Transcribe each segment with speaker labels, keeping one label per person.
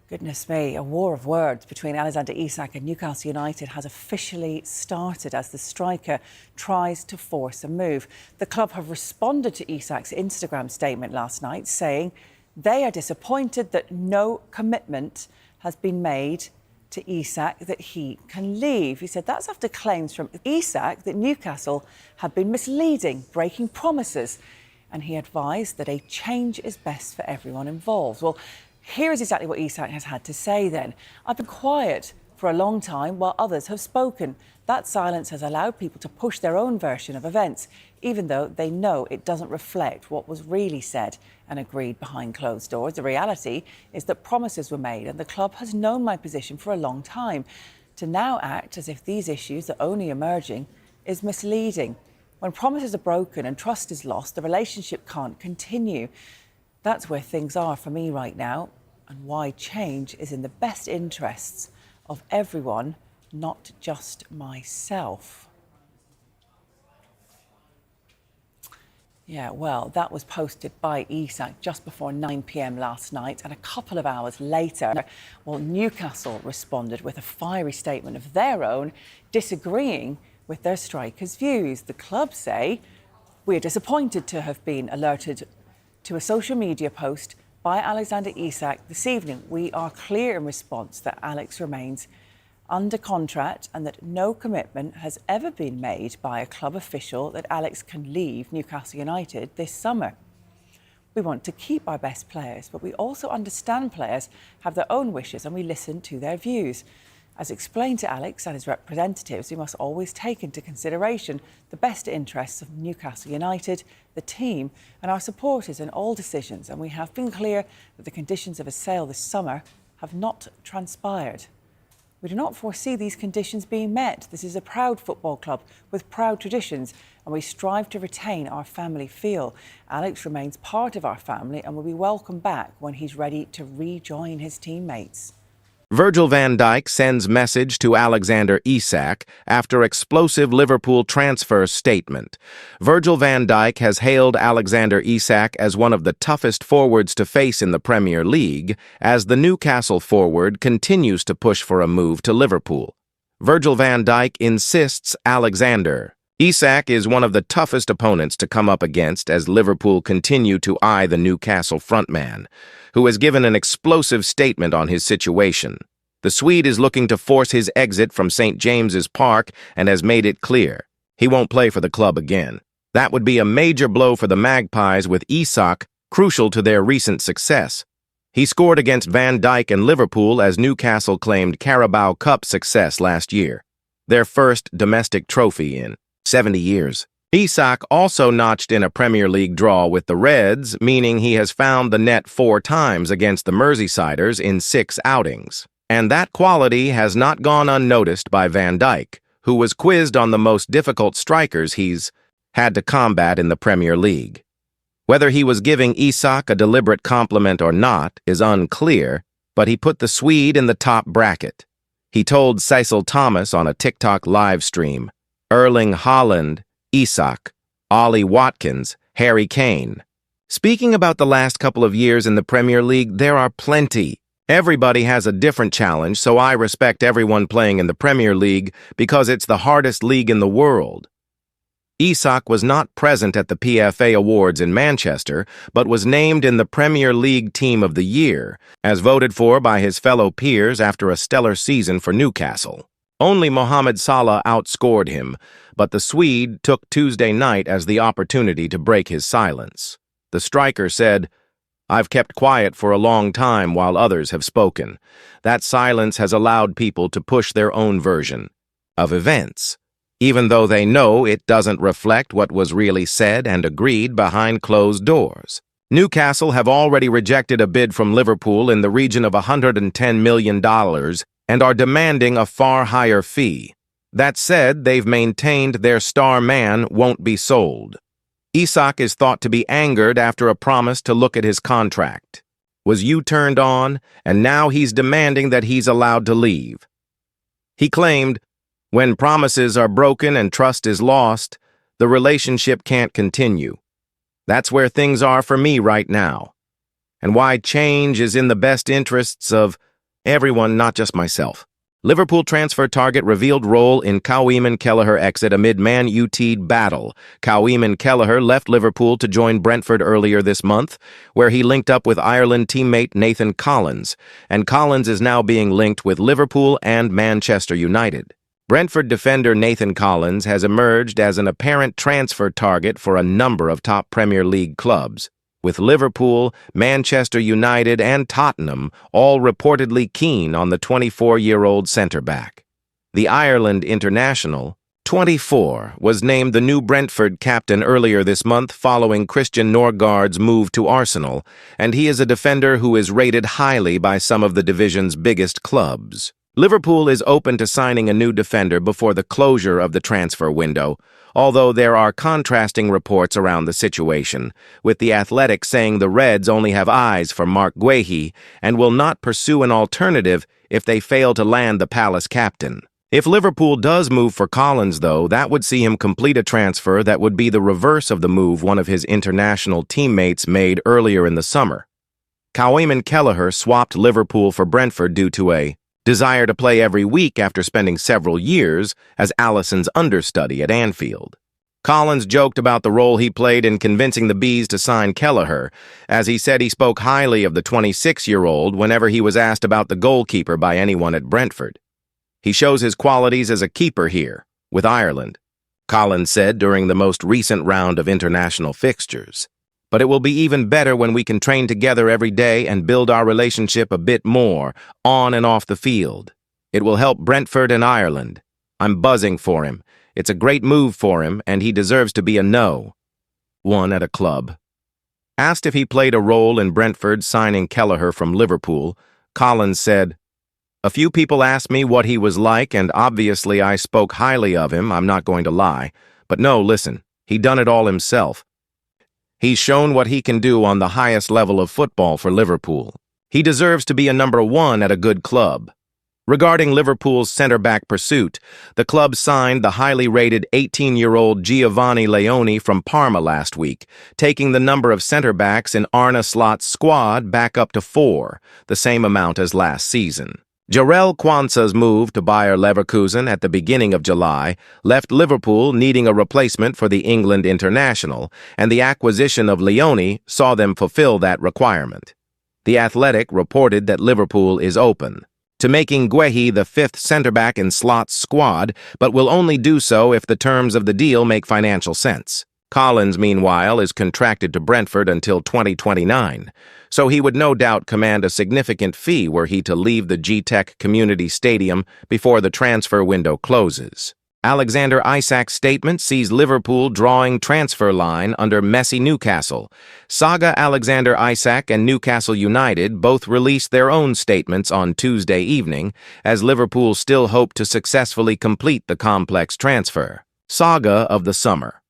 Speaker 1: Goodness me, a war of words between Alexander Isak and Newcastle United has officially started as the striker tries to force a move. The club have responded to Isak's Instagram statement last night, saying they are disappointed that no commitment has been made to Isak that he can leave. He said that's after claims from Isak that Newcastle have been misleading, breaking promises, and he advised that a change is best for everyone involved. Well, here is exactly what Isak has had to say then. I've been quiet for a long time while others have spoken. That silence has allowed people to push their own version of events, even though they know it doesn't reflect what was really said and agreed behind closed doors. The reality is that promises were made, and the club has known my position for a long time. To now act as if these issues are only emerging is misleading. When promises are broken and trust is lost, the relationship can't continue. That's where things are for me right now, and why change is in the best interests of everyone, not just myself. Yeah, well, that was posted by Isak just before 9 p.m. last night, and a couple of hours later, well, Newcastle responded with a fiery statement of their own, disagreeing with their striker's views. The club say, "We're disappointed to have been alerted to a social media post by Alexander Isak this evening. We are clear in response that Alex remains under contract and that no commitment has ever been made by a club official that Alex can leave Newcastle United this summer. We want to keep our best players, but we also understand players have their own wishes and we listen to their views. As explained to Alex and his representatives, we must always take into consideration the best interests of Newcastle United, the team and our supporters in all decisions, and we have been clear that the conditions of a sale this summer have not transpired. We do not foresee these conditions being met. This is a proud football club with proud traditions, and we strive to retain our family feel. Alex remains part of our family and will be welcomed back when he's ready to rejoin his teammates."
Speaker 2: Virgil van Dijk sends message to Alexander Isak after explosive Liverpool transfer statement. Virgil van Dijk has hailed Alexander Isak as one of the toughest forwards to face in the Premier League as the Newcastle forward continues to push for a move to Liverpool. Virgil van Dijk insists Alexander Isak is one of the toughest opponents to come up against as Liverpool continue to eye the Newcastle frontman, who has given an explosive statement on his situation. The Swede is looking to force his exit from St. James's Park and has made it clear he won't play for the club again. That would be a major blow for the Magpies, with Isak crucial to their recent success. He scored against Van Dijk and Liverpool as Newcastle claimed Carabao Cup success last year, their first domestic trophy in 70 years. Isak also notched in a Premier League draw with the Reds, meaning he has found the net 4 times against the Merseysiders in 6 outings. And that quality has not gone unnoticed by Van Dijk, who was quizzed on the most difficult strikers he's had to combat in the Premier League. Whether he was giving Isak a deliberate compliment or not is unclear, but he put the Swede in the top bracket. He told Cecil Thomas on a TikTok live stream, Erling Haaland, Isak, Ollie Watkins, Harry Kane. Speaking about the last couple of years in the Premier League, there are plenty. Everybody has a different challenge, so I respect everyone playing in the Premier League because it's the hardest league in the world. Isak was not present at the PFA Awards in Manchester, but was named in the Premier League Team of the Year, as voted for by his fellow peers after a stellar season for Newcastle. Only Mohamed Salah outscored him, but the Swede took Tuesday night as the opportunity to break his silence. The striker said, "I've kept quiet for a long time while others have spoken. That silence has allowed people to push their own version of events, even though they know it doesn't reflect what was really said and agreed behind closed doors." Newcastle have already rejected a bid from Liverpool in the region of $110 million and are demanding a far higher fee. That said, they've maintained their star man won't be sold. Isak is thought to be angered after a promise to look at his contract. Was U-turned on, and now he's demanding that he's allowed to leave. He claimed, "When promises are broken and trust is lost, the relationship can't continue. That's where things are for me right now, and why change is in the best interests of Everyone, not just myself. Liverpool transfer target revealed role in Caoimhin Kelleher exit amid Man United battle. Caoimhin Kelleher left Liverpool to join Brentford earlier this month, where he linked up with Ireland teammate Nathan Collins, and Collins is now being linked with Liverpool and Manchester United. Brentford defender Nathan Collins has emerged as an apparent transfer target for a number of top Premier League clubs, with Liverpool, Manchester United, and Tottenham all reportedly keen on the 24-year-old centre-back. The Ireland international, 24, was named the new Brentford captain earlier this month following Christian Norgaard's move to Arsenal, and he is a defender who is rated highly by some of the division's biggest clubs. Liverpool is open to signing a new defender before the closure of the transfer window, although there are contrasting reports around the situation, with The Athletic saying the Reds only have eyes for Marc Guehi and will not pursue an alternative if they fail to land the Palace captain. If Liverpool does move for Collins, though, that would see him complete a transfer that would be the reverse of the move one of his international teammates made earlier in the summer. Caoimhin Kelleher swapped Liverpool for Brentford due to a desire to play every week after spending several years as Alisson's understudy at Anfield. Collins joked about the role he played in convincing the Bees to sign Kelleher, as he said he spoke highly of the 26-year-old whenever he was asked about the goalkeeper by anyone at Brentford. He shows his qualities as a keeper here, with Ireland, Collins said during the most recent round of international fixtures. But it will be even better when we can train together every day and build our relationship a bit more, on and off the field. It will help Brentford and Ireland. I'm buzzing for him. It's a great move for him, and he deserves to be a one at a club. Asked if he played a role in Brentford signing Kelleher from Liverpool, Collins said, "A few people asked me what he was like, and obviously I spoke highly of him, I'm not going to lie. But no, listen, he done it all himself. He's shown what he can do on the highest level of football for Liverpool. He deserves to be a number one at a good club." Regarding Liverpool's centre-back pursuit, the club signed the highly rated 18-year-old Giovanni Leone from Parma last week, taking the number of centre-backs in Arne Slot's squad back up to 4, the same amount as last season. Jarell Quansah's move to Bayer Leverkusen at the beginning of July left Liverpool needing a replacement for the England international, and the acquisition of Leone saw them fulfill that requirement. The Athletic reported that Liverpool is open to making Guehi the 5th centre-back in Slot's squad, but will only do so if the terms of the deal make financial sense. Collins, meanwhile, is contracted to Brentford until 2029, so he would no doubt command a significant fee were he to leave the G-Tech Community Stadium before the transfer window closes. Alexander Isak's statement sees Liverpool drawing transfer line under messy Newcastle. Saga, Alexander Isak and Newcastle United both released their own statements on Tuesday evening, as Liverpool still hoped to successfully complete the complex transfer. Saga of the summer.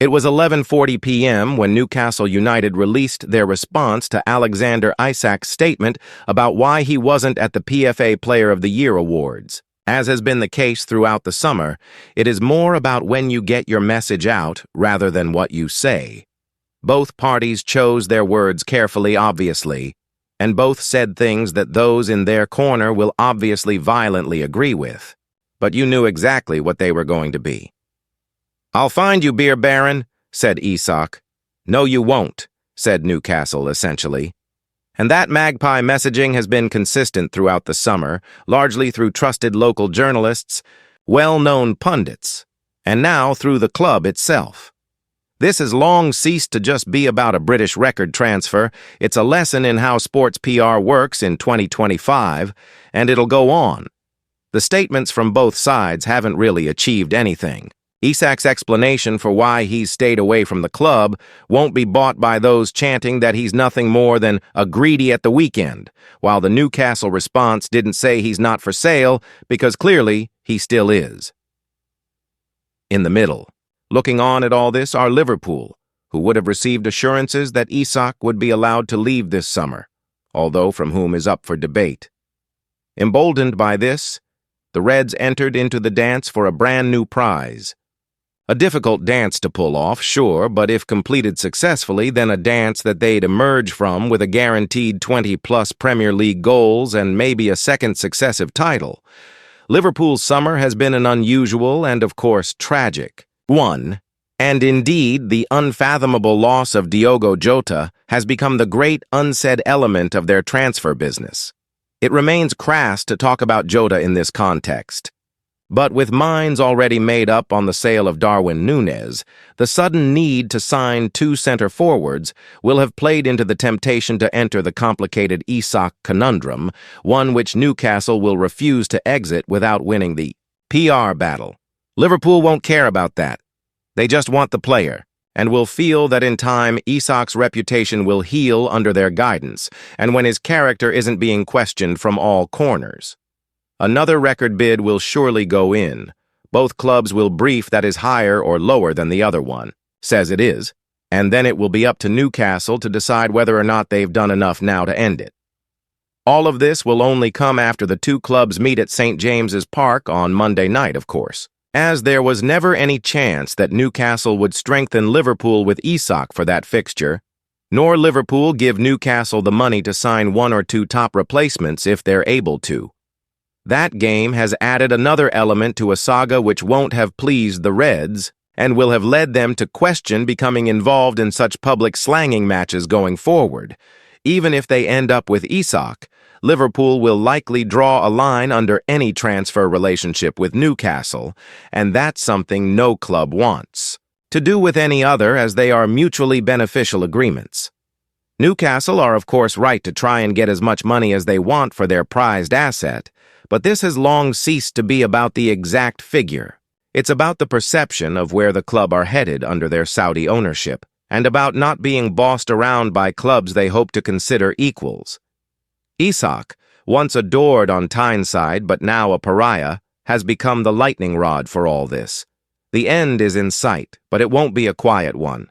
Speaker 2: It was 11:40 p.m. when Newcastle United released their response to Alexander Isak's statement about why he wasn't at the PFA Player of the Year awards. As has been the case throughout the summer, it is more about when you get your message out rather than what you say. Both parties chose their words carefully, obviously, and both said things that those in their corner will obviously violently agree with. But you knew exactly what they were going to be. "I'll find you, Beer Baron," said Isak. "No, you won't," said Newcastle, essentially. And that magpie messaging has been consistent throughout the summer, largely through trusted local journalists, well-known pundits, and now through the club itself. This has long ceased to just be about a British record transfer. It's a lesson in how sports PR works in 2025, and it'll go on. The statements from both sides haven't really achieved anything. Isak's explanation for why he's stayed away from the club won't be bought by those chanting that he's nothing more than a greedy at the weekend, while the Newcastle response didn't say he's not for sale because clearly he still is. In the middle, looking on at all this, are Liverpool, who would have received assurances that Isak would be allowed to leave this summer, although from whom is up for debate. Emboldened by this, the Reds entered into the dance for a brand new prize. A difficult dance to pull off, sure, but if completed successfully, then a dance that they'd emerge from with a guaranteed 20-plus Premier League goals and maybe a second successive title. Liverpool's summer has been an unusual and, of course, tragic one, and indeed the unfathomable loss of Diogo Jota has become the great unsaid element of their transfer business. It remains crass to talk about Jota in this context. But with minds already made up on the sale of Darwin Núñez, the sudden need to sign two center-forwards will have played into the temptation to enter the complicated Isak conundrum, one which Newcastle will refuse to exit without winning the PR battle. Liverpool won't care about that. They just want the player, and will feel that in time Isak's reputation will heal under their guidance, and when his character isn't being questioned from all corners. Another record bid will surely go in. Both clubs will brief that is higher or lower than the other one, says it is, and then it will be up to Newcastle to decide whether or not they've done enough now to end it. All of this will only come after the two clubs meet at St. James's Park on Monday night, of course, as there was never any chance that Newcastle would strengthen Liverpool with Isak for that fixture, nor Liverpool give Newcastle the money to sign one or two top replacements if they're able to. That game has added another element to a saga which won't have pleased the Reds and will have led them to question becoming involved in such public slanging matches going forward. Even if they end up with Isak, Liverpool will likely draw a line under any transfer relationship with Newcastle, and that's something no club wants to do with any other, as they are mutually beneficial agreements. Newcastle are of course right to try and get as much money as they want for their prized asset, but this has long ceased to be about the exact figure. It's about the perception of where the club are headed under their Saudi ownership, and about not being bossed around by clubs they hope to consider equals. Isak, once adored on Tyneside but now a pariah, has become the lightning rod for all this. The end is in sight, but it won't be a quiet one.